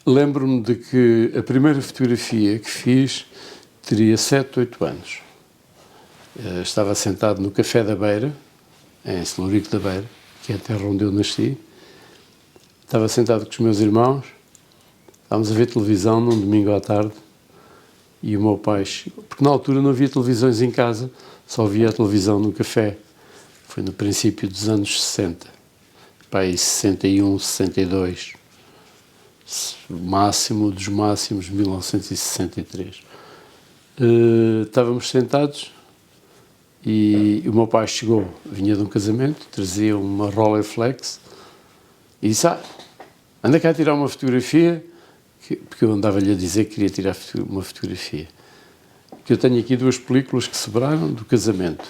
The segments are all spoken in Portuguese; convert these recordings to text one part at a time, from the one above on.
Lembro-me de que a primeira fotografia que fiz teria 7, 8 anos. Estava sentado no Café da Beira, em Celurico da Beira, que é a terra onde eu nasci. Estava sentado com os meus irmãos, estávamos a ver televisão num domingo à tarde, e o meu pai, porque na altura não havia televisões em casa, só havia a televisão no café. Foi no princípio dos anos 60, pai, 61, 62, o máximo dos máximos, 1963. Estávamos sentados e o meu pai chegou, vinha de um casamento, trazia uma Rolleiflex e disse: anda cá a tirar uma fotografia, porque eu andava-lhe a dizer que queria tirar uma fotografia. Que eu tenho aqui 2 películas que sobraram do casamento.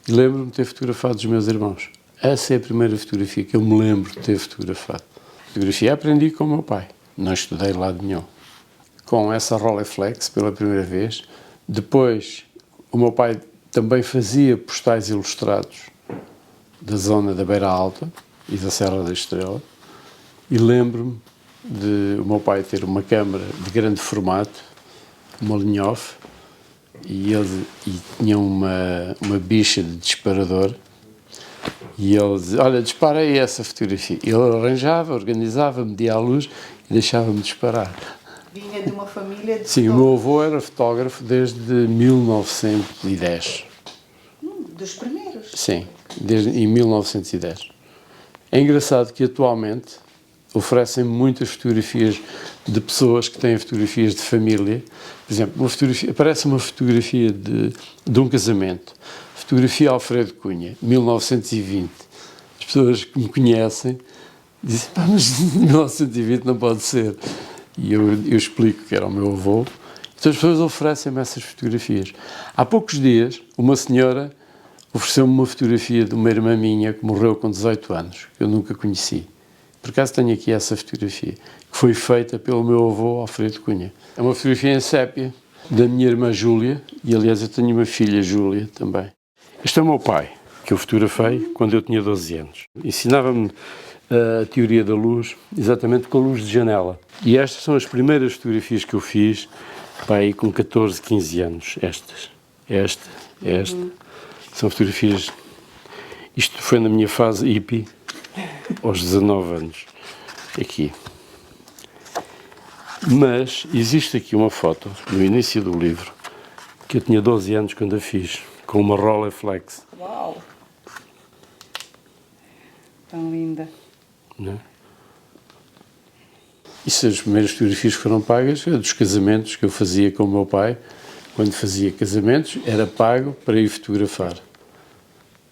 E lembro-me de ter fotografado os meus irmãos. Essa é a primeira fotografia que eu me lembro de ter fotografado. A fotografia aprendi com o meu pai. Não estudei lá de nenhum. Com essa Rolleiflex pela primeira vez. Depois, o meu pai também fazia postais ilustrados da zona da Beira Alta e da Serra da Estrela. E lembro-me de o meu pai ter uma câmara de grande formato, uma Linhof, e tinha uma bicha de disparador, e ele dizia: olha, dispara aí essa fotografia. Ele arranjava, organizava, media a luz e deixava-me disparar. Vinha de uma família de Sim, o meu avô era fotógrafo desde 1910. Dos primeiros? Sim, em 1910. É engraçado que atualmente oferecem muitas fotografias de pessoas que têm fotografias de família. Por exemplo, aparece uma fotografia de um casamento. Fotografia Alfredo Cunha, 1920. As pessoas que me conhecem dizem: mas 1920 não pode ser. E eu explico que era o meu avô. Então as pessoas oferecem-me essas fotografias. Há poucos dias, uma senhora ofereceu-me uma fotografia de uma irmã minha que morreu com 18 anos, que eu nunca conheci. Por acaso tenho aqui essa fotografia, que foi feita pelo meu avô Alfredo Cunha. É uma fotografia em sépia da minha irmã Júlia, e aliás eu tenho uma filha, Júlia, também. Este é o meu pai, que eu fotografei quando eu tinha 12 anos. Ensinava-me a teoria da luz, exatamente com a luz de janela. E estas são as primeiras fotografias que eu fiz, pai, com 14, 15 anos. Esta. São fotografias... Isto foi na minha fase hippie, aos 19 anos, aqui. Mas existe aqui uma foto, no início do livro, que eu tinha 12 anos quando a fiz, com uma Rolleiflex. Uau! Tão linda. Não é? Isso, as primeiras fotografias que foram pagas, dos casamentos que eu fazia com o meu pai. Quando fazia casamentos, era pago para ir fotografar.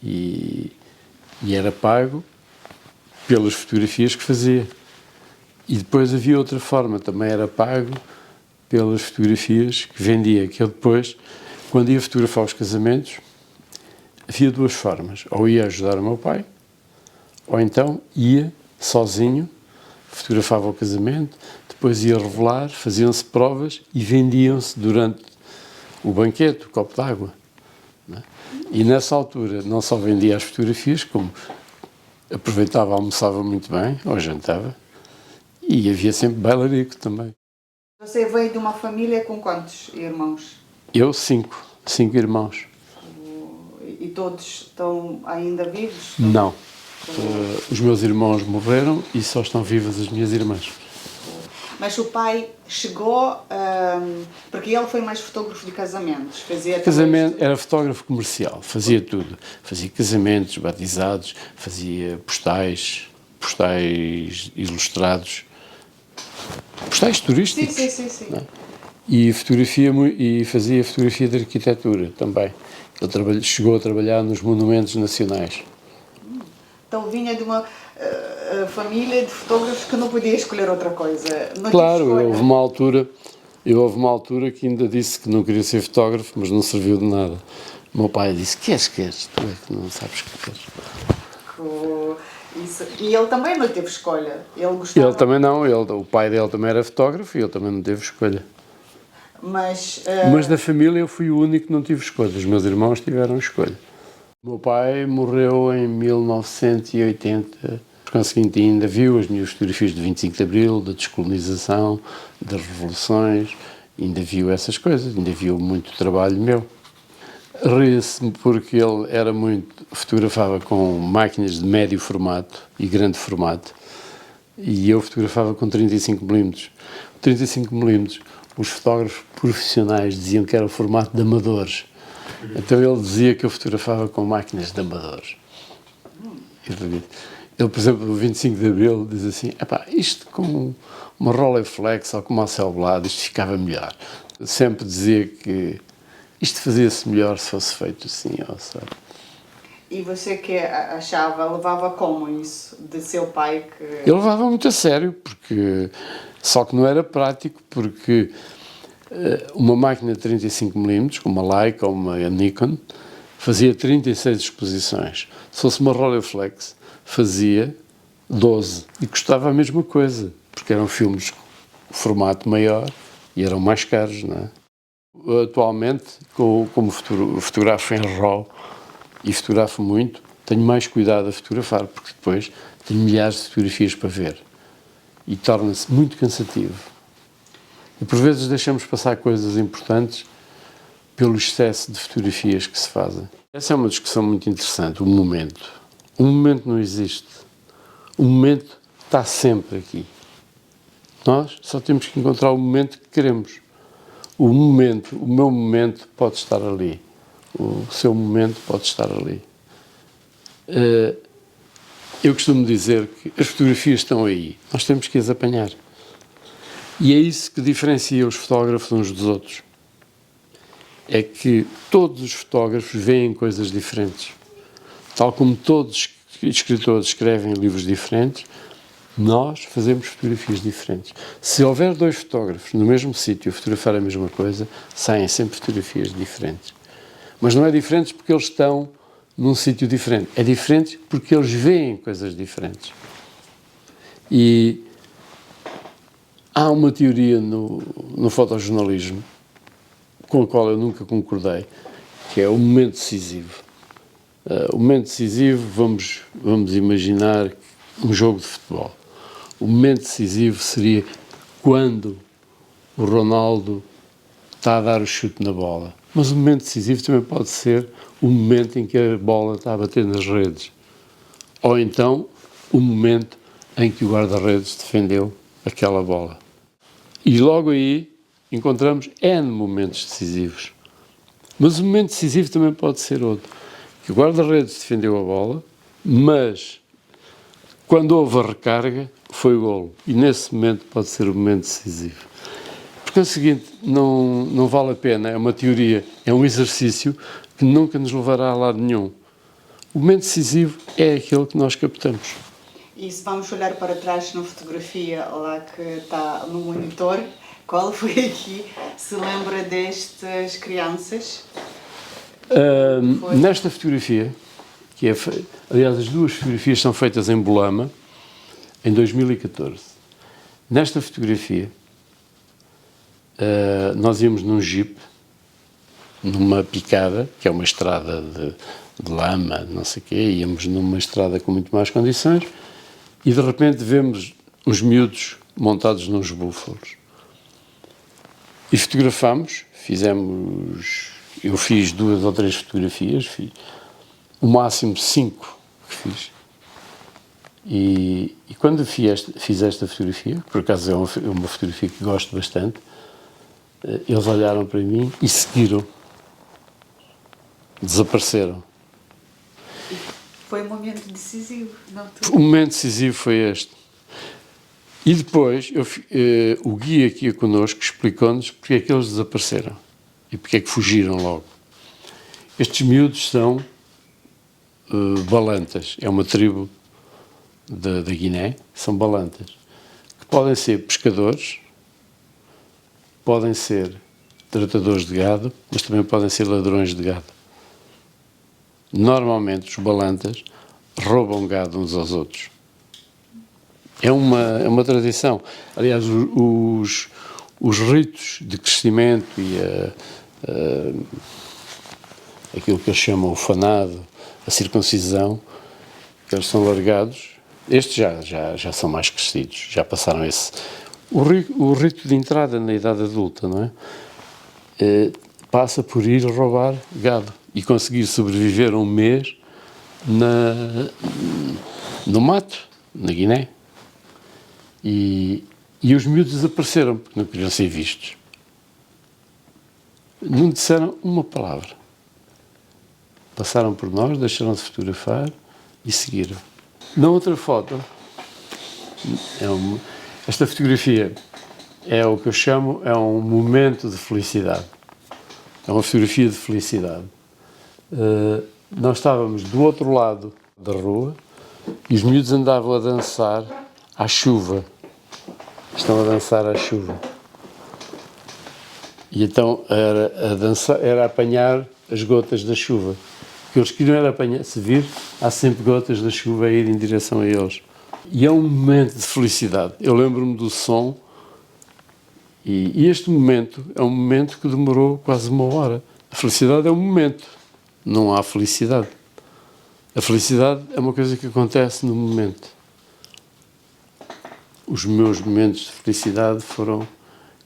E era pago pelas fotografias que fazia. E depois havia outra forma, também era pago pelas fotografias que vendia, que eu depois, quando ia fotografar os casamentos, havia 2 formas. Ou ia ajudar o meu pai, ou então ia sozinho, fotografava o casamento, depois ia revelar, faziam-se provas e vendiam-se durante o banquete, o copo d'água. E nessa altura não só vendia as fotografias, como aproveitava, almoçava muito bem, ou jantava, e havia sempre bailarico também. Você veio de uma família com quantos irmãos? Eu, 5 irmãos. E todos estão ainda vivos? Não. Os meus irmãos morreram e só estão vivas as minhas irmãs. Mas o pai chegou, porque ele foi mais fotógrafo de casamentos, fazia Era fotógrafo comercial, fazia tudo. Fazia casamentos, batizados, fazia postais ilustrados, postais turísticos. Sim. Não é? E fazia fotografia de arquitetura também. Ele chegou a trabalhar nos monumentos nacionais. Então vinha de uma família de fotógrafos que não podia escolher outra coisa. Não claro, houve uma altura que ainda disse que não queria ser fotógrafo, mas não serviu de nada. O meu pai disse: queres? Tu é que não sabes o que queres. Isso. E ele também não teve escolha? Ele gostava? Ele também não, o pai dele também era fotógrafo e ele também não teve escolha. Mas da família eu fui o único que não tive escolha, os meus irmãos tiveram escolha. O meu pai morreu em 1980, conseguinte ainda viu as minhas fotografias de 25 de Abril, da descolonização, das revoluções, ainda viu essas coisas, ainda viu muito trabalho meu. Ria-se porque ele era muito, fotografava com máquinas de médio formato e grande formato, e eu fotografava com 35mm. 35mm, os fotógrafos profissionais diziam que era o formato de amadores. Então ele dizia que eu fotografava com máquinas de amadores. Ele, por exemplo, no 25 de Abril, diz assim: epá, isto com uma Rolleiflex ou com uma Hasselblad, isto ficava melhor. Eu sempre dizia que isto fazia-se melhor se fosse feito assim, ó, sabe? E você que achava, levava como isso de seu pai que... Eu levava muito a sério, porque só que não era prático, porque uma máquina de 35mm, como uma Leica ou uma Nikon, fazia 36 exposições. Se fosse uma Rolleiflex, fazia 12 e custava a mesma coisa, porque eram filmes de formato maior e eram mais caros, não é? Atualmente, como fotografo em RAW e fotografo muito, tenho mais cuidado a fotografar, porque depois tenho milhares de fotografias para ver e torna-se muito cansativo. E por vezes deixamos passar coisas importantes pelo excesso de fotografias que se fazem. Essa é uma discussão muito interessante, o momento. O momento não existe. O momento está sempre aqui. Nós só temos que encontrar o momento que queremos. O momento, o meu momento pode estar ali. O seu momento pode estar ali. Eu costumo dizer que as fotografias estão aí. Nós temos que as apanhar. E é isso que diferencia os fotógrafos uns dos outros. É que todos os fotógrafos veem coisas diferentes. Tal como todos os escritores escrevem livros diferentes, nós fazemos fotografias diferentes. Se houver dois fotógrafos no mesmo sítio a fotografar a mesma coisa, saem sempre fotografias diferentes. Mas não é diferentes porque eles estão num sítio diferente. É diferente porque eles veem coisas diferentes. E há uma teoria no fotojornalismo com a qual eu nunca concordei, que é o momento decisivo. O momento decisivo, vamos imaginar um jogo de futebol. O momento decisivo seria quando o Ronaldo está a dar o chute na bola. Mas o momento decisivo também pode ser o momento em que a bola está a bater nas redes. Ou então o momento em que o guarda-redes defendeu aquela bola. E logo aí encontramos N momentos decisivos. Mas o momento decisivo também pode ser outro. Que o guarda-redes defendeu a bola, mas quando houve a recarga, foi o golo. E nesse momento pode ser o momento decisivo. Porque é o seguinte, não vale a pena, é uma teoria, é um exercício que nunca nos levará a lado nenhum. O momento decisivo é aquele que nós captamos. E se vamos olhar para trás na fotografia lá que está no monitor, qual foi aqui? Se lembra destas crianças? Nesta fotografia, que é, aliás, as duas fotografias são feitas em Bolama, em 2014. Nesta fotografia, nós íamos num jeep, numa picada, que é uma estrada de lama, não sei o quê, íamos numa estrada com muito mais condições, e de repente vemos uns miúdos montados nos búfalos. E fotografámos, eu fiz 2 ou 3 fotografias, o máximo 5 que fiz. E quando fiz esta fotografia, por acaso é uma fotografia que gosto bastante, eles olharam para mim e seguiram. Desapareceram. Foi um momento decisivo, não? O momento decisivo foi este. E depois, o guia aqui connosco explicou-nos porque é que eles desapareceram e porque é que fugiram logo. Estes miúdos são balantas, é uma tribo da Guiné, são balantas, que podem ser pescadores, podem ser tratadores de gado, mas também podem ser ladrões de gado. Normalmente os balantas roubam gado uns aos outros. É uma tradição. Aliás, os ritos de crescimento e aquilo que eles chamam o fanado, a circuncisão, que eles são largados Estes já são mais crescidos, já passaram esse... O rito de entrada na idade adulta, não é? Passa por ir roubar gado e conseguir sobreviver um mês no mato, na Guiné. E os miúdos desapareceram, porque não queriam ser vistos. Não disseram uma palavra. Passaram por nós, deixaram-se fotografar e seguiram. Na outra foto, esta fotografia é o que eu chamo, é um momento de felicidade. É uma fotografia de felicidade. Nós estávamos do outro lado da rua e os miúdos andavam a dançar à chuva. Estão a dançar à chuva. E então era apanhar as gotas da chuva. O que eles queriam era apanhar, se vir, há sempre gotas da chuva a ir em direção a eles. E é um momento de felicidade. Eu lembro-me do som e este momento é um momento que demorou quase uma hora. A felicidade é um momento, não há felicidade. A felicidade é uma coisa que acontece no momento. Os meus momentos de felicidade foram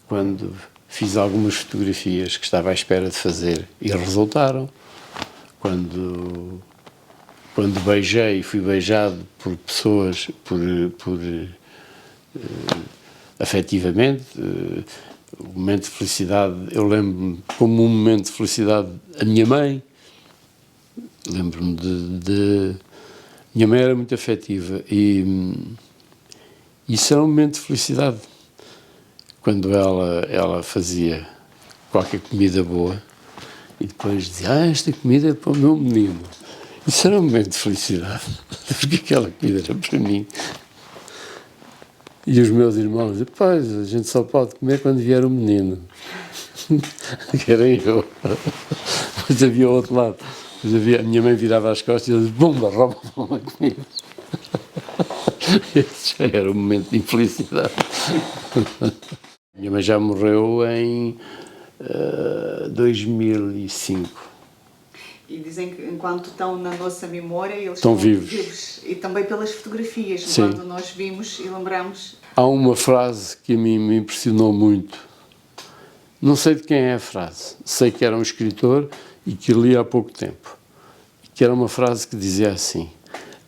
quando fiz algumas fotografias que estava à espera de fazer e resultaram. Quando beijei e fui beijado por pessoas, afetivamente, o momento de felicidade, eu lembro-me como um momento de felicidade a minha mãe, lembro-me minha mãe era muito afetiva e isso era um momento de felicidade. Quando ela fazia qualquer comida boa e depois dizia, esta comida é para o meu menino. Isso era um momento de felicidade, porque aquela comida era para mim. E os meus irmãos diziam, pois, a gente só pode comer quando vier o menino. Que era eu. Mas havia o outro lado. A minha mãe virava as costas e dizia, bomba, rouba-me a comida. Esse já era um momento de infelicidade. Minha mãe já morreu em 2005. E dizem que enquanto estão na nossa memória, eles estão vivos. E também pelas fotografias, sim. Quando nós vimos e lembramos. Há uma frase que a mim me impressionou muito. Não sei de quem é a frase. Sei que era um escritor e que li há pouco tempo. Que era uma frase que dizia assim,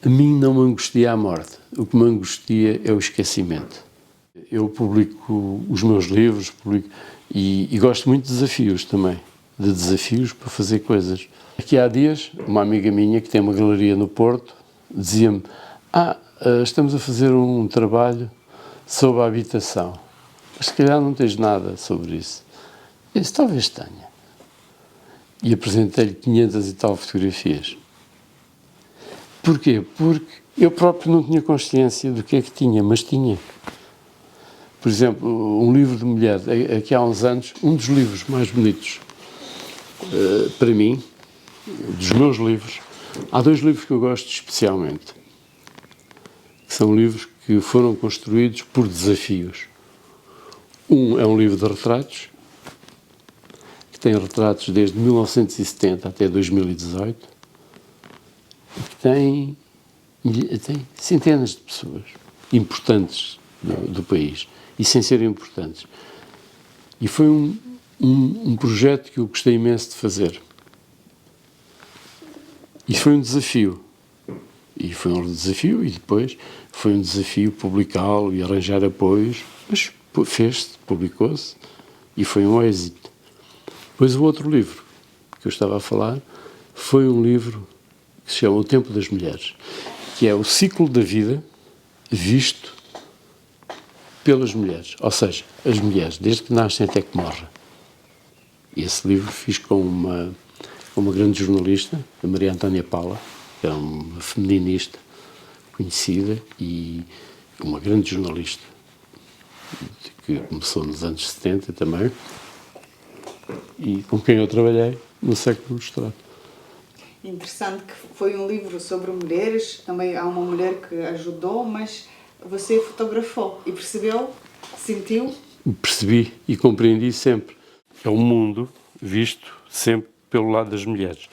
a mim não me angustia a morte, o que me angustia é o esquecimento. Eu publico os meus livros, e gosto muito de desafios também, de desafios para fazer coisas. Aqui há dias, uma amiga minha que tem uma galeria no Porto, dizia-me, estamos a fazer um trabalho sobre a habitação, mas se calhar não tens nada sobre isso. Eu disse, talvez tenha. E apresentei-lhe 500 e tal fotografias. Porquê? Porque eu próprio não tinha consciência do que é que tinha, mas tinha. Por exemplo, um livro de mulher, aqui há uns anos, um dos livros mais bonitos para mim, dos meus livros, há 2 livros que eu gosto especialmente, que são livros que foram construídos por desafios. Um é um livro de retratos, que tem retratos desde 1970 até 2018, que tem centenas de pessoas importantes do país, e sem serem importantes. E foi um projeto que eu gostei imenso de fazer. E foi um desafio. E foi um desafio, e depois foi um desafio publicá-lo e arranjar apoios, mas fez-se, publicou-se, e foi um êxito. Depois o outro livro que eu estava a falar foi um livro que se chama O Tempo das Mulheres, que é o ciclo da vida visto pelas mulheres, ou seja, as mulheres, desde que nascem até que morrem. E esse livro fiz com uma grande jornalista, a Maria Antónia Paula, que era uma feminista conhecida e uma grande jornalista, que começou nos anos 70 também, e com quem eu trabalhei no século mostrado. Interessante que foi um livro sobre mulheres, também há uma mulher que ajudou, mas você fotografou e percebeu, sentiu? Percebi e compreendi sempre. É um mundo visto sempre pelo lado das mulheres.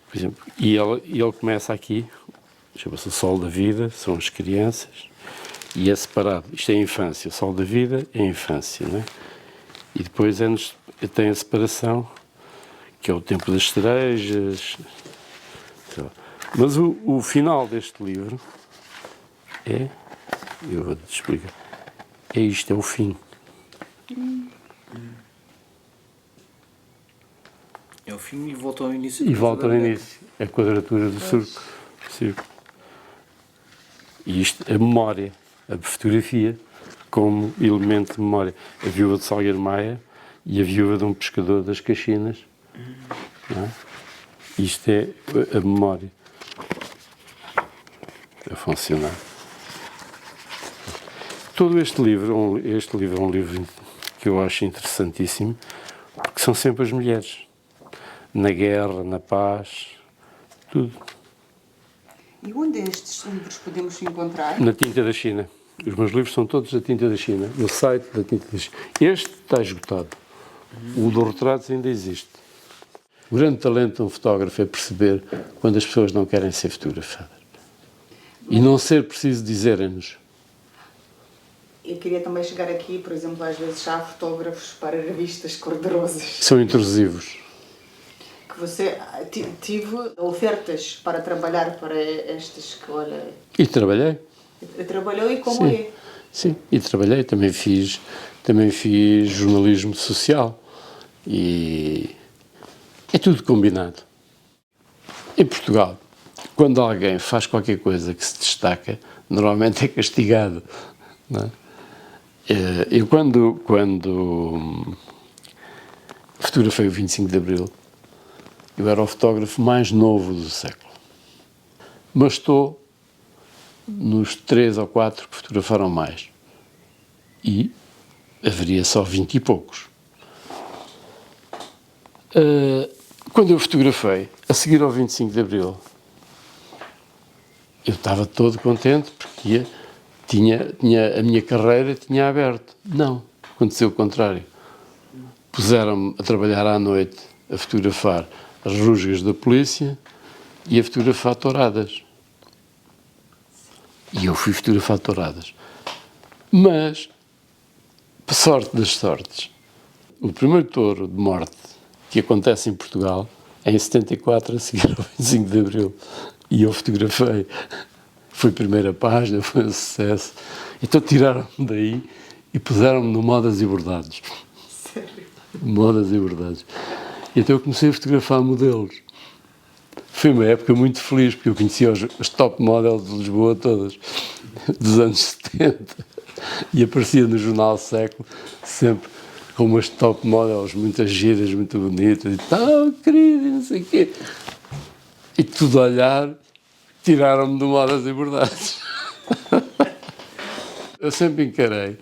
Por exemplo, e ele começa aqui, chama-se o Sol da Vida, são as crianças, e é separado. Isto é a infância, o Sol da Vida é a infância, não é? E depois tem a separação, que é o tempo das cerejas. Sei lá. Mas o final deste livro eu vou-te explicar, é isto, é o fim. É o fim e volta ao início. E volta ao início, a quadratura do círculo. E isto, a memória, a fotografia, como elemento de memória. A viúva de Salgueiro Maia e a viúva de um pescador das Caxinas. Não é? Isto é a memória a funcionar. Todo este livro é um livro que eu acho interessantíssimo, porque são sempre as mulheres. Na guerra, na paz, tudo. E onde estes livros podemos encontrar? Na Tinta da China. Os meus livros são todos da Tinta da China, no site da Tinta da China. Este está esgotado. O dos retratos ainda existe. O grande talento de um fotógrafo é perceber quando as pessoas não querem ser fotografadas. E não ser preciso dizerem-nos. Eu queria também chegar aqui, por exemplo, às vezes há fotógrafos para revistas cor-de-rosas. São intrusivos. Que você tive ofertas para trabalhar para estas que, olha... E trabalhei. Trabalhou e como Sim. é? Sim, e trabalhei. Também fiz jornalismo social. E é tudo combinado. Em Portugal, quando alguém faz qualquer coisa que se destaca, normalmente é castigado. Não é? Eu quando fotografei o 25 de Abril, eu era o fotógrafo mais novo do século. Mas estou nos 3 ou 4 que fotografaram mais. E haveria só 20 e poucos. Quando eu fotografei, a seguir ao 25 de Abril, eu estava todo contente porque a minha carreira tinha aberto. Não, aconteceu o contrário. Puseram-me a trabalhar à noite a fotografar as rusgas da polícia e a fotografar touradas. E eu fui fotografar touradas. Mas, por sorte das sortes, o primeiro touro de morte que acontece em Portugal é em 74, a seguir ao 25 de Abril. E eu fotografei. Foi a primeira página, foi um sucesso. Então tiraram-me daí e puseram-me no Modas e Bordados. Sério? Modas e Bordados. E então eu comecei a fotografar modelos. Foi uma época muito feliz, porque eu conhecia as top models de Lisboa todas, dos anos 70. E aparecia no jornal Século, sempre com umas top models muito giras, muito bonitas, e tal, querido, e não sei o quê. E tudo a olhar, tiraram-me de Modas e Bordados. Eu sempre encarei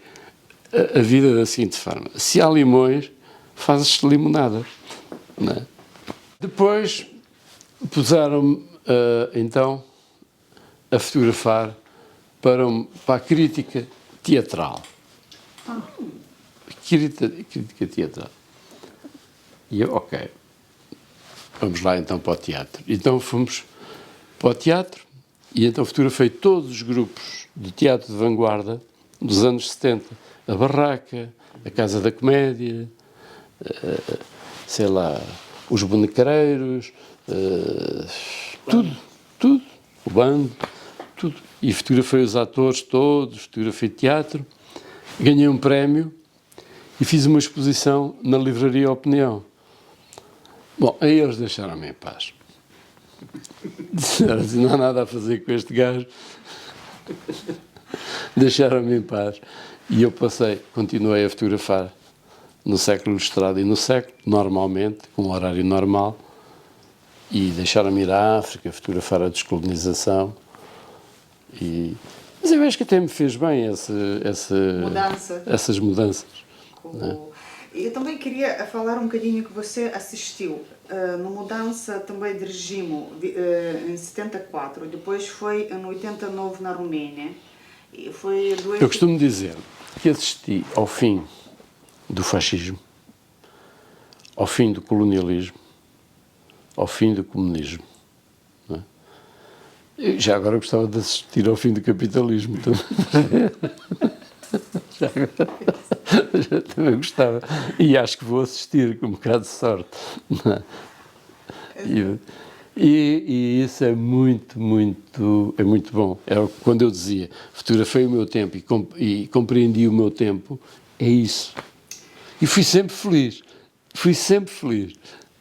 a vida da seguinte forma: se há limões, fazes limonada. Não é? Depois puseram-me, então, a fotografar para a crítica teatral. Crítica teatral. E eu, ok, vamos lá então para o teatro. Então fomos para o teatro e então fotografei todos os grupos de teatro de vanguarda dos anos 70. A Barraca, a Casa da Comédia, sei lá, os Bonecreiros, tudo, o bando, tudo. E fotografei os atores todos, fotografei teatro, ganhei um prémio e fiz uma exposição na Livraria Opinião. Bom, aí eles deixaram-me em paz. Disseram assim, não há nada a fazer com este gajo. Deixaram-me em paz. E eu continuei a fotografar no Século Ilustrado e no Século, normalmente, com um horário normal, e deixaram-me ir à África, fotografar a descolonização. Mas eu acho que até me fez bem essas mudanças. Eu também queria falar um bocadinho que você assistiu na mudança também de regime em 74, depois foi em 89 na Roménia. E foi Eu costumo dizer que assisti ao fim do fascismo, ao fim do colonialismo, ao fim do comunismo. Não é? Eu já agora gostava de assistir ao fim do capitalismo também. Já também gostava. E acho que vou assistir com um bocado de sorte. E isso é muito bom. É quando eu dizia, fotografei o meu tempo e compreendi o meu tempo, é isso. E fui sempre feliz.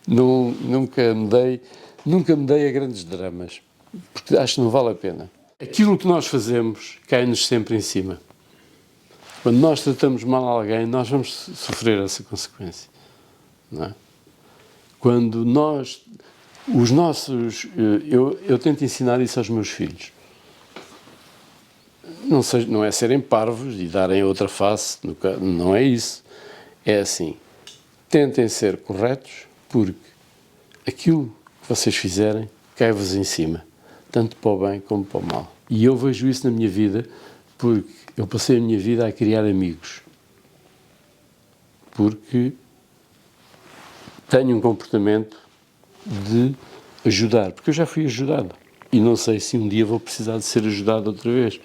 Nunca me dei a grandes dramas, porque acho que não vale a pena. Aquilo que nós fazemos cai-nos sempre em cima. Quando nós tratamos mal alguém, nós vamos sofrer essa consequência. Não é? Quando eu tento ensinar isso aos meus filhos. Não é serem parvos e darem outra face, não é isso. É assim, tentem ser corretos, porque aquilo que vocês fizerem cai-vos em cima, tanto para o bem como para o mal. E eu vejo isso na minha vida, porque eu passei a minha vida a criar amigos. Porque tenho um comportamento de ajudar, porque eu já fui ajudado. E não sei se um dia vou precisar de ser ajudado outra vez.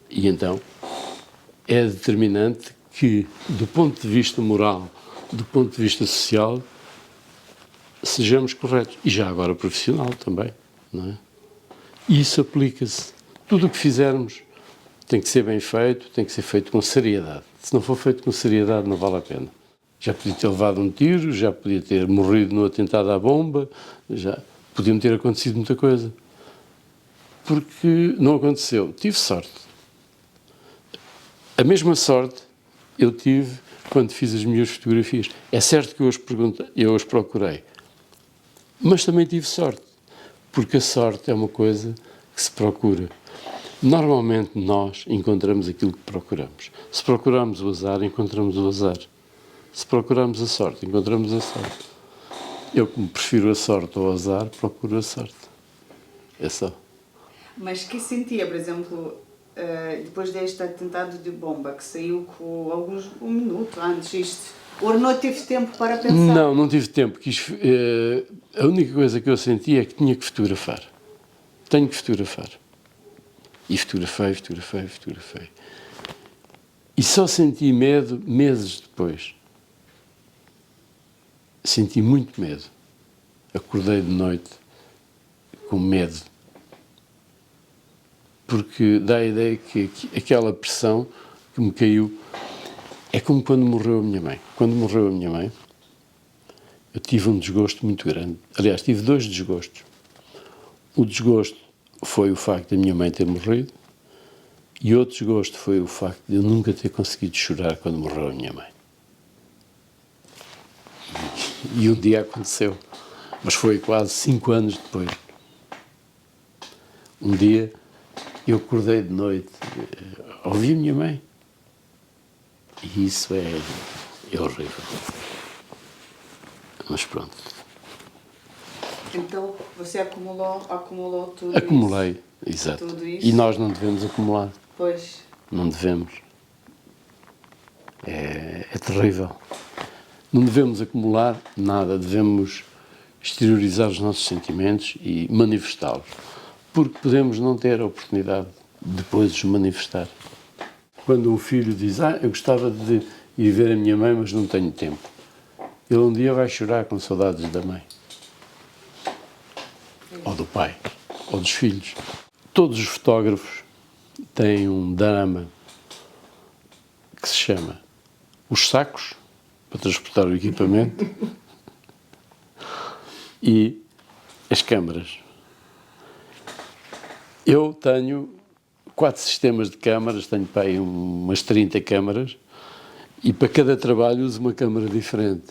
E então, é determinante que, do ponto de vista moral, do ponto de vista social, sejamos corretos. E já agora profissional também, não é? E isso aplica-se. Tudo o que fizermos tem que ser bem feito, tem que ser feito com seriedade. Se não for feito com seriedade, não vale a pena. Já podia ter levado um tiro, já podia ter morrido no atentado à bomba, já podia ter acontecido muita coisa. Porque não aconteceu. Tive sorte. A mesma sorte eu tive quando fiz as minhas fotografias. É certo que eu as procurei, mas também tive sorte, porque a sorte é uma coisa que se procura. Normalmente nós encontramos aquilo que procuramos. Se procuramos o azar, encontramos o azar. Se procuramos a sorte, encontramos a sorte. Eu, como prefiro a sorte ao azar, procuro a sorte. É só. Mas que sentia, por exemplo, depois deste atentado de bomba, que saiu com um minuto antes isto, ou não teve tempo para pensar? Não tive tempo. A única coisa que eu senti é que tinha que fotografar. Tenho que fotografar. E fotografei. E só senti medo meses depois. Senti muito medo. Acordei de noite com medo. Porque dá a ideia que aquela pressão que me caiu é como quando morreu a minha mãe. Quando morreu a minha mãe, eu tive um desgosto muito grande. Aliás, tive 2 desgostos. O desgosto foi o facto da minha mãe ter morrido e outro desgosto foi o facto de eu nunca ter conseguido chorar quando morreu a minha mãe. E um dia aconteceu, mas foi quase 5 anos depois. Um dia eu acordei de noite, ouvi a minha mãe. E isso é horrível. Mas pronto. Então você acumulou tudo Acumulei, isso? exato. Tudo isso? E nós não devemos acumular. Pois. Não devemos. É terrível. Não devemos acumular nada, devemos exteriorizar os nossos sentimentos e manifestá-los. Porque podemos não ter a oportunidade de depois os manifestar. Quando um filho diz, eu gostava de ir ver a minha mãe, mas não tenho tempo. Ele um dia vai chorar com saudades da mãe. Ou do pai, ou dos filhos. Todos os fotógrafos têm um drama que se chama os sacos, para transportar o equipamento, e as câmaras. Eu tenho 4 sistemas de câmaras, tenho para aí umas 30 câmaras, e para cada trabalho uso uma câmara diferente.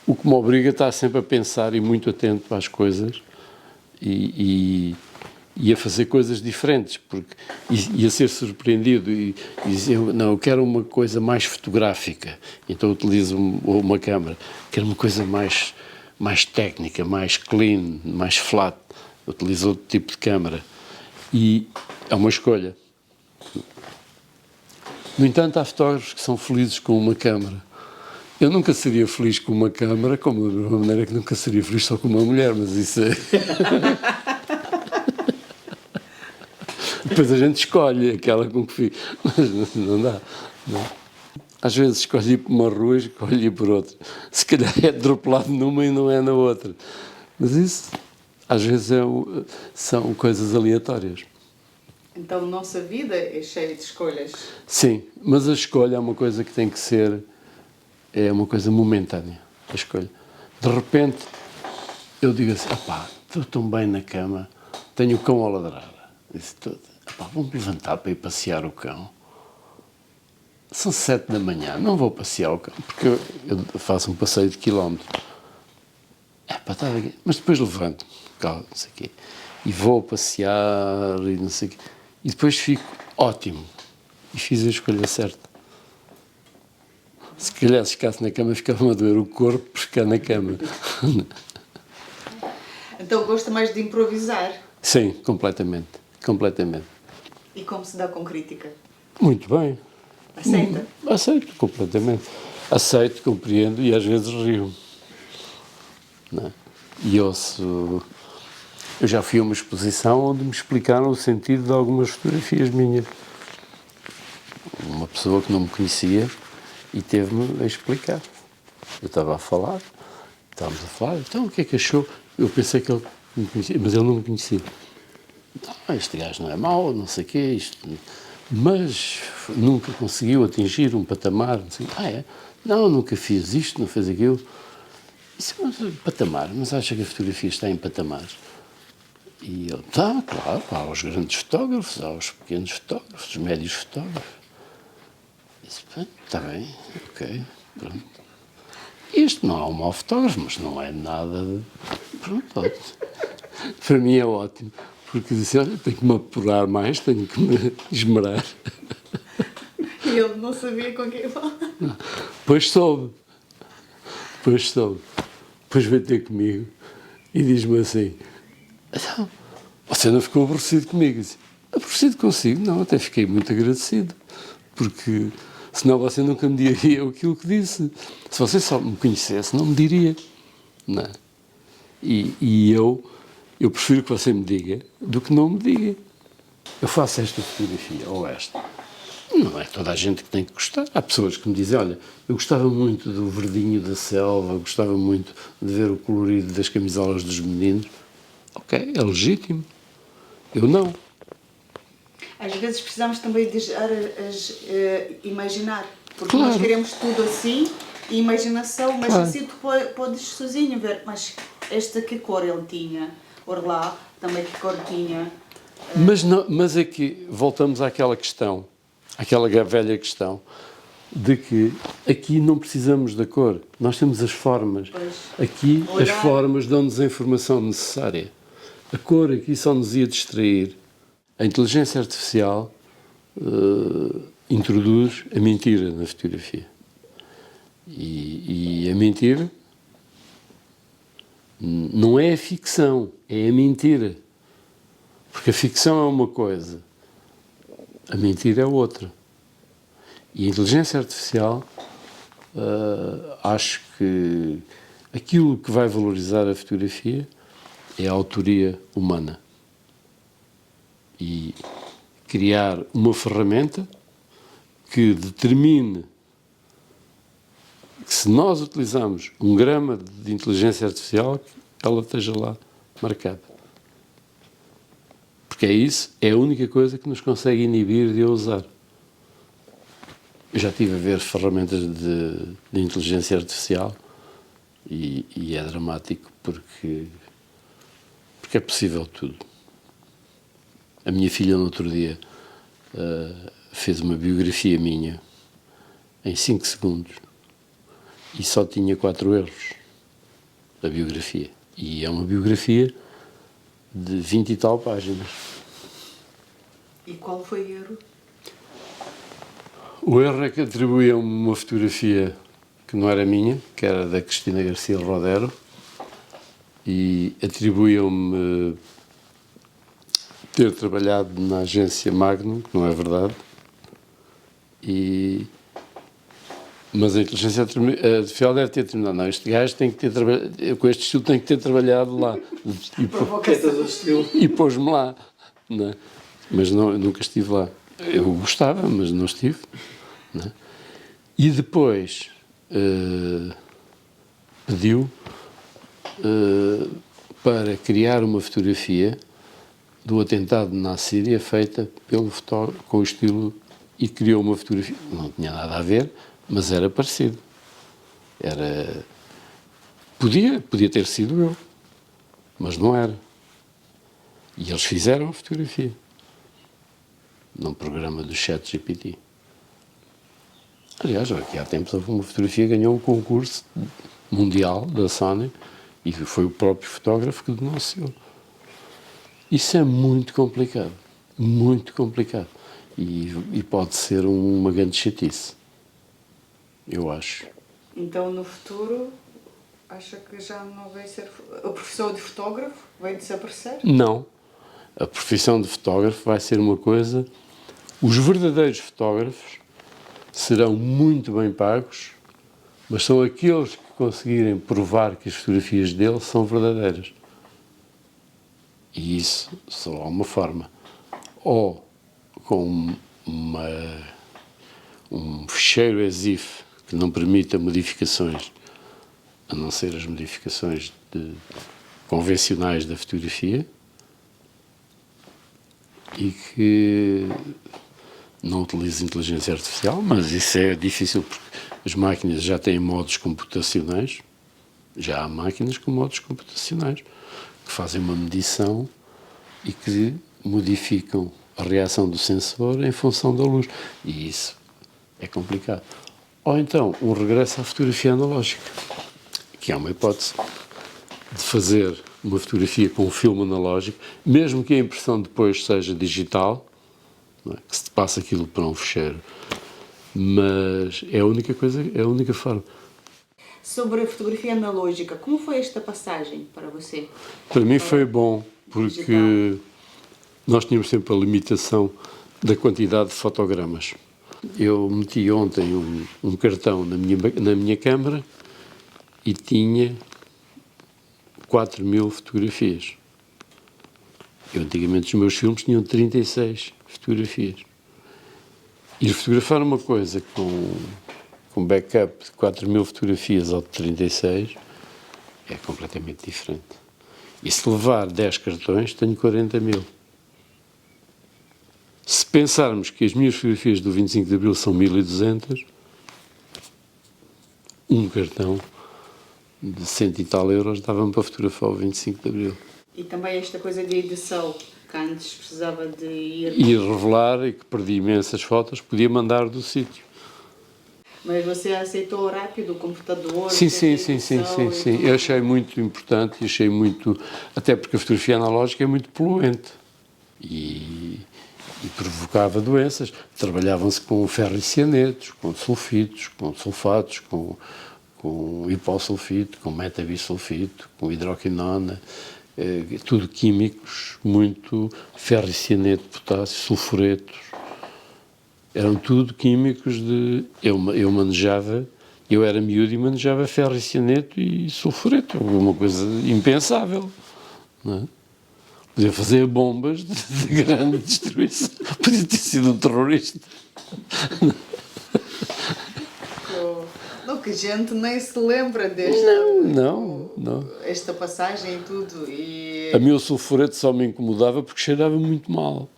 O que me obriga a estar sempre a pensar e muito atento às coisas e a fazer coisas diferentes, e a ser surpreendido e dizer, não, eu quero uma coisa mais fotográfica, então utilizo uma câmara, quero uma coisa mais técnica, mais clean, mais flat, utilizo outro tipo de câmara. E é uma escolha. No entanto, há fotógrafos que são felizes com uma câmara Eu nunca seria feliz com uma câmara, como da mesma maneira que nunca seria feliz só com uma mulher, mas isso é... Depois a gente escolhe aquela com que fica, mas não dá. Não. Às vezes escolhe ir por uma rua e escolhe ir por outra. Se calhar é atropelado numa e não é na outra. Mas isso, às vezes, são coisas aleatórias. Então, nossa vida é cheia de escolhas. Sim, mas a escolha é uma coisa que tem que ser, é uma coisa momentânea, a escolha. De repente, eu digo assim, estou tão bem na cama, tenho o cão a ladrar. Disse tudo. Vou-me levantar para ir passear o cão. São 7 da manhã, não vou passear o cão, porque eu faço um passeio de quilómetro. Mas depois levanto-me, não sei o quê, e vou passear e não sei o quê. E depois fico ótimo. E fiz a escolha certa. Se calhar se ficasse na cama ficava-me a doer o corpo por ficar na cama. Então gosta mais de improvisar? Sim, completamente. Completamente. E como se dá com crítica? Muito bem. Aceita? Aceito, completamente. Aceito, compreendo e às vezes rio. Não é? E ouço... Eu já fui a uma exposição onde me explicaram o sentido de algumas fotografias minhas. Uma pessoa que não me conhecia e teve-me a explicar. Eu estava a falar, estávamos a falar, então o que é que achou? Eu pensei que ele me conhecia, mas ele não me conhecia. Este gajo não é mau, não sei o quê, mas nunca conseguiu atingir um patamar. Não sei, é? Não, nunca fiz isto, não fez aquilo. Disse, mas patamar, mas acha que a fotografia está em patamares? E ele, claro, há os grandes fotógrafos, há os pequenos fotógrafos, os médios fotógrafos. Disse, está bem, ok, pronto. Isto não é um mau fotógrafo, mas não é nada de... Pronto, para mim é ótimo, porque disse, olha, tenho que me apurar mais, tenho que me esmerar. E ele não sabia com quem falar. Depois soube. Depois veio ter comigo e diz-me assim, então, você não ficou aborrecido comigo? Eu disse, aborrecido consigo? Não, até fiquei muito agradecido, porque senão você nunca me diria aquilo que disse. Se você só me conhecesse, não me diria. Não é? E eu prefiro que você me diga do que não me diga. Eu faço esta fotografia ou esta. Não é toda a gente que tem que gostar. Há pessoas que me dizem, olha, eu gostava muito do verdinho da selva, gostava muito de ver o colorido das camisolas dos meninos. Ok, é legítimo. Eu não. Às vezes precisamos também de imaginar, porque Claro. nós queremos tudo assim, e imaginação, mas Claro. assim tu podes sozinho ver, mas esta que cor ele tinha, or lá, também que cor tinha. Mas é que voltamos àquela questão, àquela velha questão, de que aqui não precisamos da cor, nós temos as formas. Pois. Aqui as Olhar. formas dão-nos a informação necessária. A cor aqui só nos ia distrair. A inteligência artificial introduz a mentira na fotografia. E a mentira não é a ficção, é a mentira. Porque a ficção é uma coisa, a mentira é outra. E a inteligência artificial, acho que aquilo que vai valorizar a fotografia é a autoria humana. E criar uma ferramenta que determine que, se nós utilizamos 1 grama de inteligência artificial, ela esteja lá marcada. Porque é isso, é a única coisa que nos consegue inibir de a usar. Eu já estive a ver ferramentas de inteligência artificial e é dramático porque é possível tudo. A minha filha, no outro dia, fez uma biografia minha em 5 segundos e só tinha 4 erros, a biografia. E é uma biografia de 20 e tal páginas. E qual foi o erro? O erro é que atribuíam uma fotografia que não era minha, que era da Cristina Garcia Rodero, e atribuíam-me ter trabalhado na agência Magnum, que não é verdade, e Mas a inteligência artificial deve ter terminado. Não, este gajo tem que ter trabalhado, com este estilo tem que ter trabalhado lá. E pôs-me lá. Não é? Mas não, nunca estive lá. Eu gostava, mas não estive. Não é? E depois pediu para criar uma fotografia do atentado na Síria feita pelo fotógrafo com o estilo, e criou uma fotografia. Não tinha nada a ver, mas era parecido. Podia ter sido eu, mas não era. E eles fizeram a fotografia num programa do ChatGPT. Aliás, aqui há tempos houve uma fotografia que ganhou um concurso mundial da Sony e foi o próprio fotógrafo que denunciou. Isso é muito complicado, e pode ser uma grande chatice, eu acho. Então, no futuro, acha que já não vai ser... A profissão de fotógrafo vai desaparecer? Não. A profissão de fotógrafo vai ser uma coisa... Os verdadeiros fotógrafos serão muito bem pagos, mas são aqueles que conseguirem provar que as fotografias deles são verdadeiras. E isso só há uma forma. Ou com um fecheiro EXIF que não permita modificações, a não ser as modificações convencionais da fotografia, e que não utilize inteligência artificial, mas isso é difícil porque as máquinas já têm modos computacionais, já há máquinas com modos computacionais que fazem uma medição e que modificam a reação do sensor em função da luz, e isso é complicado. Ou então, um regresso à fotografia analógica, que é uma hipótese de fazer uma fotografia com um filme analógico, mesmo que a impressão depois seja digital, não é? Que se passa aquilo para um fecheiro, mas é a única coisa, é a única forma. Sobre a fotografia analógica, como foi esta passagem para você? Para mim foi bom, porque digital. Nós tínhamos sempre a limitação da quantidade de fotogramas. Eu meti ontem um cartão na minha câmara e tinha 4.000 fotografias. Eu, antigamente, os meus filmes tinham 36 fotografias. Ir fotografar uma coisa com backup de 4.000 fotografias ou de 36 é completamente diferente. E se levar 10 cartões, tenho 40.000. Se pensarmos que as minhas fotografias do 25 de Abril são 1.200, um cartão de 100 e tal euros dava-me para fotografar o 25 de Abril. E também esta coisa de edição, que antes precisava de ir... E revelar, e que perdi imensas fotos, podia mandar do sítio. Mas você aceitou rápido o computador? Sim. Eu achei muito importante, achei muito... Até porque a fotografia analógica é muito poluente. E provocava doenças. Trabalhavam-se com ferricianetos, com sulfitos, com sulfatos, com hipossulfito, com metabisulfito, com hidroquinona, tudo químicos, muito ferricianeto, potássio, sulfuretos. Eram tudo químicos de... Eu manejava, eu era miúdo e manejava ferricianeto e sulfureto, uma coisa impensável, não é? Podia fazer bombas de grande destruição. Podia ter sido um terrorista. Não, que gente nem se lembra desta... Não. Esta passagem e tudo. A mim o sulfureto só me incomodava porque cheirava muito mal.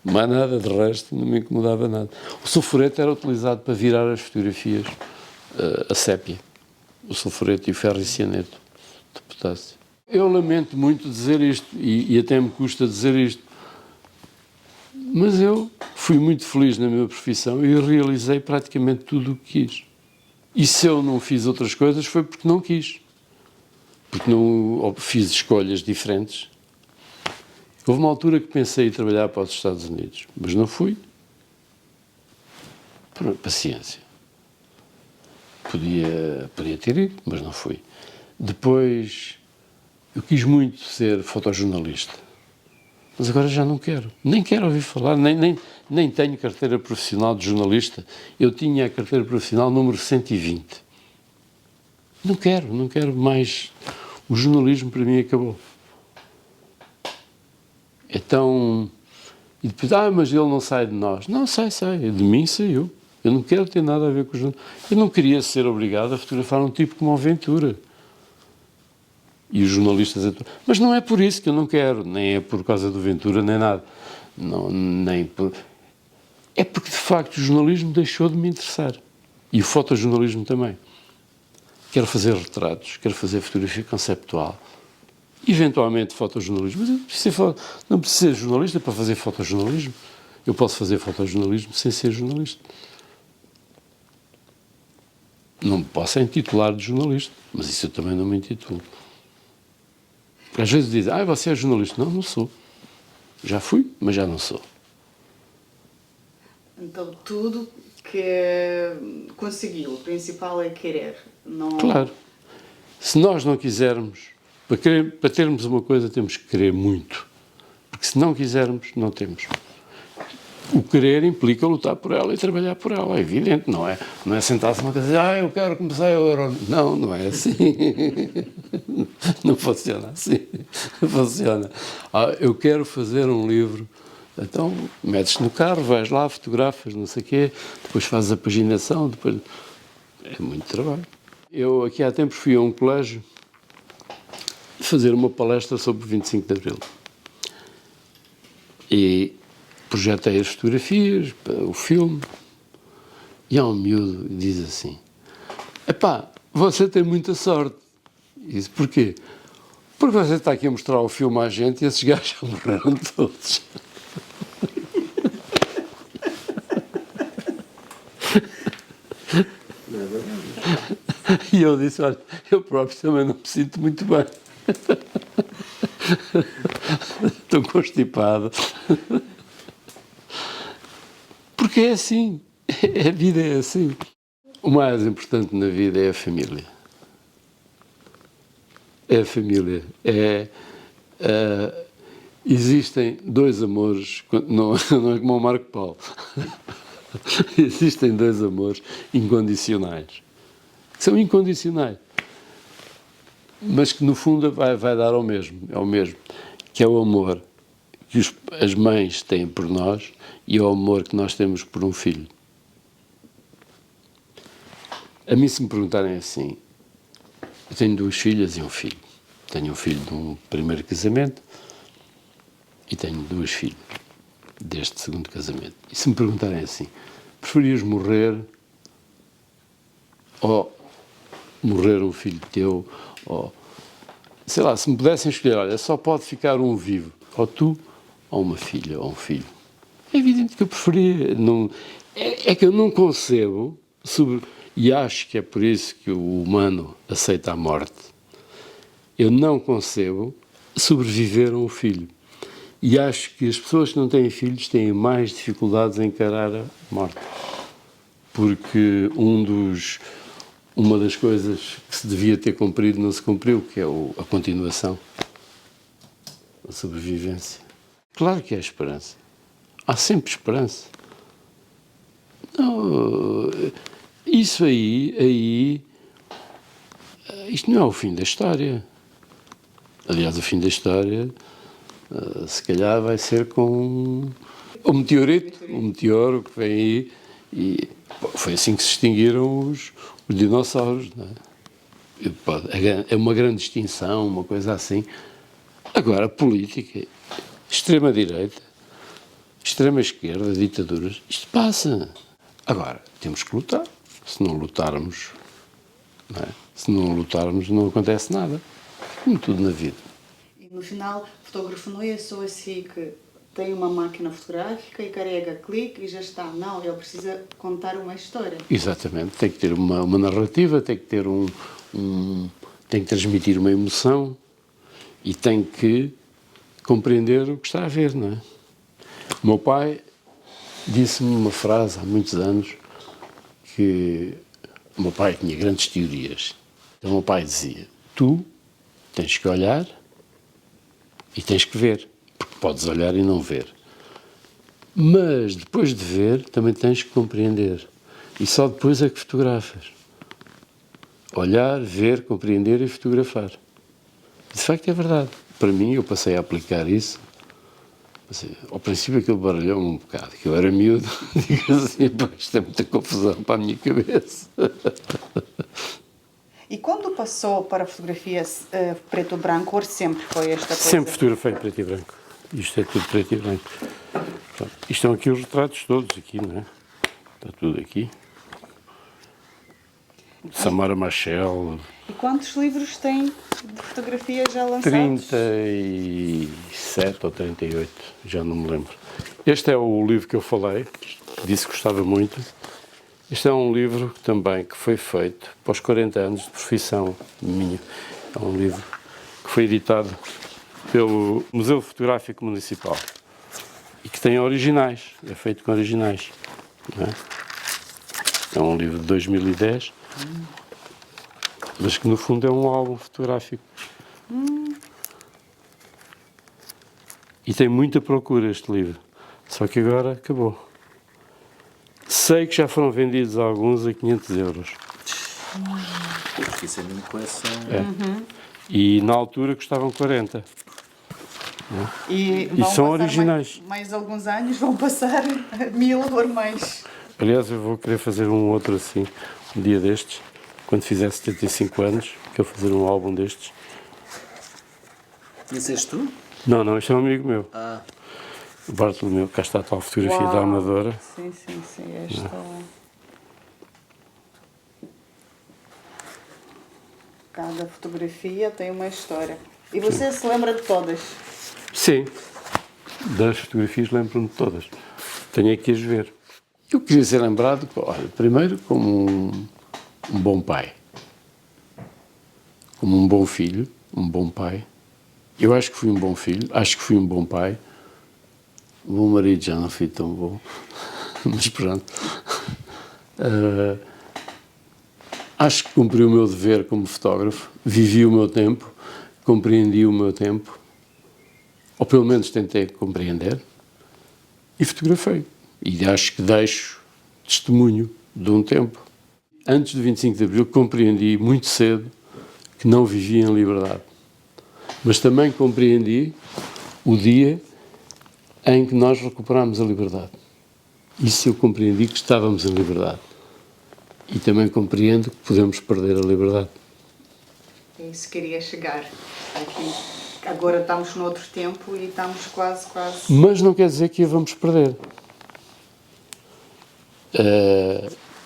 Mais nada, de resto, não me incomodava nada. O sulfureto era utilizado para virar as fotografias a sépia. O sulfureto e o ferricianeto de potássio. Eu lamento muito dizer isto, e até me custa dizer isto, mas eu fui muito feliz na minha profissão e realizei praticamente tudo o que quis. E se eu não fiz outras coisas foi porque não quis. Porque não fiz escolhas diferentes. Houve uma altura que pensei em trabalhar para os Estados Unidos, mas não fui. Paciência. Podia ter ido, mas não fui. Depois... Eu quis muito ser fotojornalista, Mas agora já não quero. Nem quero ouvir falar, nem tenho carteira profissional de jornalista. Eu tinha a carteira profissional número 120. Não quero mais. O jornalismo para mim acabou. Então, e depois, mas ele não sai de nós. Não, sai. De mim saiu. Eu não quero ter nada a ver com o jornalismo. Eu não queria ser obrigado a fotografar um tipo como o Ventura. E os jornalistas... Mas não é por isso que eu não quero. Nem é por causa do Ventura, nem nada. Não, nem por... É porque, de facto, o jornalismo deixou de me interessar. E o fotojornalismo também. Quero fazer retratos, quero fazer fotografia conceptual. Eventualmente fotojornalismo. Mas eu não preciso ser jornalista para fazer fotojornalismo. Eu posso fazer fotojornalismo sem ser jornalista. Não me posso intitular de jornalista, mas isso eu também não me intitulo. Às vezes dizem, você é jornalista. Não sou. Já fui, mas já não sou. Então, tudo que conseguiu, o principal é querer. Não... Claro. Se nós não quisermos, para termos uma coisa, temos que querer muito. Porque se não quisermos, não temos. O querer implica lutar por ela e trabalhar por ela, é evidente, não é sentar-se numa casa e dizer, eu quero começar a Euro. Não é assim. Não funciona assim. Não funciona. Eu quero fazer um livro. Então, metes-te no carro, vais lá, fotografas, não sei o quê, depois fazes a paginação, depois... É muito trabalho. Eu, aqui há tempos, fui a um colégio fazer uma palestra sobre o 25 de Abril. E projetei as fotografias, o filme, e há um miúdo que diz assim, você tem muita sorte. E disse, porquê? Porque você está aqui a mostrar o filme à gente e esses gajos já morreram todos. E eu disse, olha, eu próprio também não me sinto muito bem. Estou constipado. Porque é assim. A vida é assim. O mais importante na vida é a família. É a família. Existem dois amores, não é como o Marco Paulo. Existem dois amores incondicionais. São incondicionais. Mas que no fundo vai dar ao mesmo. É o mesmo. Que é o amor que as mães têm por nós e o amor que nós temos por um filho. A mim, se me perguntarem assim, eu tenho 2 filhas e um filho. Tenho um filho de um primeiro casamento e tenho 2 filhas deste segundo casamento. E se me perguntarem assim, preferias morrer ou morrer um filho teu, ou, sei lá, se me pudessem escolher, olha, só pode ficar um vivo, ou tu, ou uma filha, ou um filho. É evidente que eu preferia, é que eu não concebo, e acho que é por isso que o humano aceita a morte, eu não concebo sobreviver a um filho. E acho que as pessoas que não têm filhos têm mais dificuldades em encarar a morte. Porque uma das coisas que se devia ter cumprido não se cumpriu, que é a continuação, a sobrevivência. Claro que há esperança. Há sempre esperança. Não, isso aí, isto não é o fim da história. Aliás, o fim da história, se calhar, vai ser com o meteorito, o meteoro que vem aí, e foi assim que se extinguiram os dinossauros, não é? É uma grande extinção, uma coisa assim. Agora, política, extrema-direita, extrema-esquerda, ditaduras, isto passa. Agora, temos que lutar. Se não lutarmos, não é? Se não lutarmos, não acontece nada. Como tudo na vida. E no final, o fotógrafo não é só assim que tem uma máquina fotográfica e carrega, clique e já está. Não, ele precisa contar uma história. Exatamente. Tem que ter uma narrativa, tem que ter tem que transmitir uma emoção e tem que compreender o que está a ver, não é? O meu pai disse-me uma frase há muitos anos que o meu pai tinha grandes teorias. Então o meu pai dizia, tu tens que olhar e tens que ver. podes olhar e não ver. Mas, depois de ver, também tens que compreender. E só depois é que fotografas. Olhar, ver, compreender e fotografar. De facto é verdade. Para mim, eu passei a aplicar isso. Ao princípio aquilo baralhou-me um bocado, que eu era miúdo, digo assim, isto é muita confusão para a minha cabeça. E quando passou para fotografias preto-branco, ou sempre foi esta coisa? Sempre fotografei preto e branco. Isto é tudo preto e branco. Pronto. Isto estão aqui os retratos todos, aqui, não é? Está tudo aqui. Samara Machel. E quantos livros tem de fotografia já lançados? 37 ou 38, já não me lembro. Este é o livro que eu falei, que disse que gostava muito. Este é um livro também que foi feito para os 40 anos de profissão minha. É um livro que foi editado pelo Museu Fotográfico Municipal e que tem originais, é feito com originais. Não é? É um livro de 2010, mas que no fundo é um álbum fotográfico. E tem muita procura este livro, só que agora acabou. Sei que já foram vendidos alguns a 500 euros. Porque isso é mesmo coleção. É. E na altura custavam 40. E são originais. Mais alguns anos vão passar a 1000 ou mais. Aliás, eu vou querer fazer um outro assim, um dia destes, quando fizer 75 anos, quero fazer um álbum destes. Esse és tu? Não, este é um amigo meu. Ah, O Bartolomeu, cá está a tal fotografia Uau. da Amadora. Sim, esta... Cada fotografia tem uma história. E você se lembra de todas? Sim, das fotografias lembro-me de todas. Tenho aqui as ver. Eu queria ser lembrado, olha, primeiro como um bom pai, como um bom filho, um bom pai. Eu acho que fui um bom filho, acho que fui um bom pai. O bom marido já não fui tão bom, mas pronto. Acho que cumpri o meu dever como fotógrafo, vivi o meu tempo, compreendi o meu tempo, ou pelo menos tentei compreender, e fotografei. E acho que deixo testemunho de um tempo. Antes do 25 de Abril compreendi muito cedo que não vivia em liberdade. Mas também compreendi o dia em que nós recuperámos a liberdade. Isso eu compreendi que estávamos em liberdade. E também compreendo que podemos perder a liberdade. É isso que queria chegar aqui. Agora estamos noutro tempo e estamos quase... Mas não quer dizer que a vamos perder.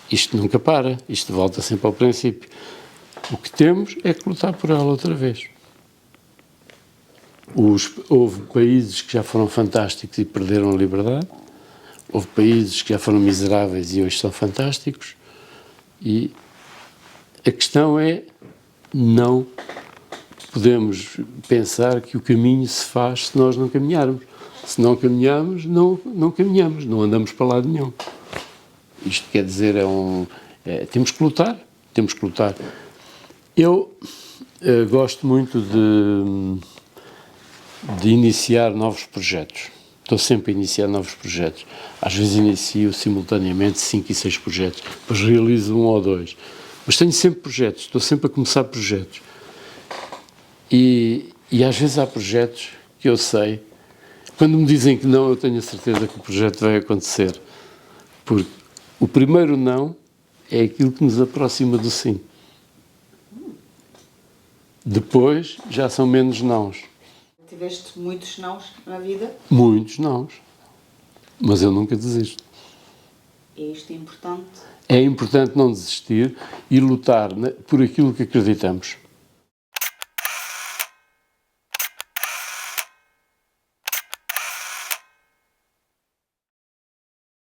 Isto nunca para, isto volta sempre ao princípio. O que temos é que lutar por ela outra vez. Houve países que já foram fantásticos e perderam a liberdade, houve países que já foram miseráveis e hoje são fantásticos, e a questão é, não podemos pensar que o caminho se faz se nós não caminharmos. Se não caminhamos, não caminhamos, não andamos para lado nenhum. Isto quer dizer, temos que lutar, temos que lutar. Eu gosto muito de iniciar novos projetos. Estou sempre a iniciar novos projetos. Às vezes inicio simultaneamente 5 e 6 projetos, depois realizo 1 ou 2. Mas tenho sempre projetos, estou sempre a começar projetos. E às vezes há projetos que eu sei, quando me dizem que não, eu tenho a certeza que o projeto vai acontecer. Porque o primeiro não é aquilo que nos aproxima do sim. Depois já são menos nãos. Tiveste muitos nãos na vida? Muitos nãos. Mas eu nunca desisto. E isto é importante? É importante não desistir e lutar por aquilo que acreditamos.